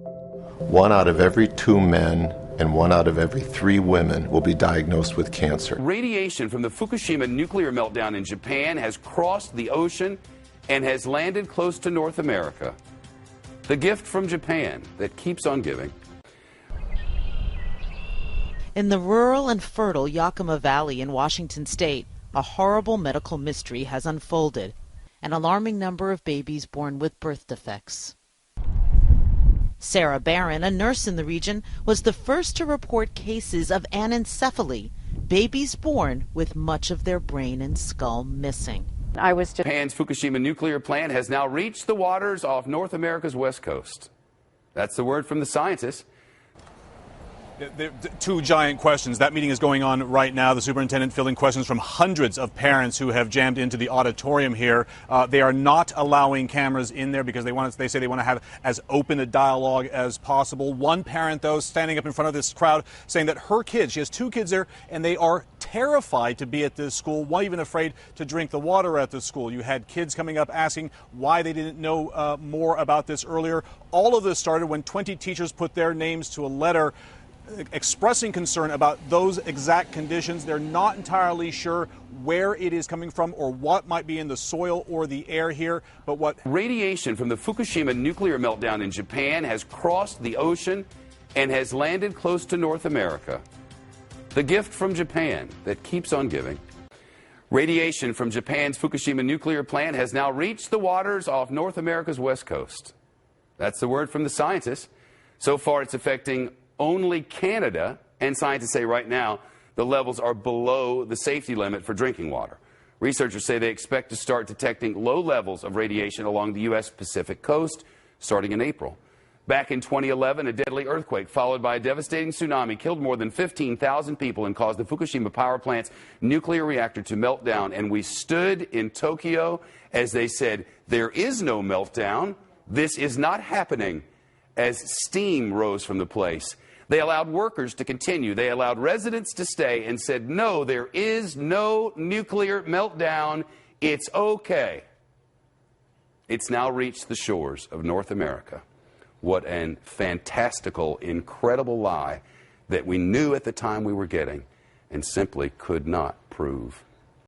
1 out of every 2 men and 1 out of every 3 women will be diagnosed with cancer. Radiation from the Fukushima nuclear meltdown in Japan has crossed the ocean and has landed close to North America. The gift from Japan that keeps on giving. In the rural and fertile Yakima Valley in Washington state, a horrible medical mystery has unfolded. An alarming number of babies born with birth defects. Sarah Barron, a nurse in the region, was the first to report cases of anencephaly, babies born with much of their brain and skull missing. Japan's Fukushima nuclear plant has now reached the waters off North America's west coast. That's the word from the scientists. Two giant questions. That meeting is going on right now. The superintendent fielding questions from hundreds of parents who have jammed into the auditorium here. They are not allowing cameras in there because they say they want to have as open a dialogue as possible. One parent, though, standing up in front of this crowd saying that her kids, she has 2 kids there, and they are terrified to be at this school, one even afraid to drink the water at the school. You had kids coming up asking why they didn't know more about this earlier. All of this started when 20 teachers put their names to a letter expressing concern about those exact conditions. They're not entirely sure where it is coming from or what might be in the soil or the air here, but what radiation from the Fukushima nuclear meltdown in Japan has crossed the ocean and has landed close to North America. The gift from Japan that keeps on giving. Radiation from Japan's Fukushima nuclear plant has now reached the waters off North America's west coast. That's the word from the scientists. So far, it's affecting only Canada, and scientists say right now the levels are below the safety limit for drinking water. Researchers say they expect to start detecting low levels of radiation along the U.S. Pacific coast starting in April. Back in 2011, a deadly earthquake followed by a devastating tsunami killed more than 15,000 people and caused the Fukushima power plant's nuclear reactor to melt down. And we stood in Tokyo as they said, there is no meltdown. This is not happening, as steam rose from the place. They allowed workers to continue. They allowed residents to stay and said, no, there is no nuclear meltdown. It's okay. It's now reached the shores of North America. What an fantastical, incredible lie that we knew at the time we were getting and simply could not prove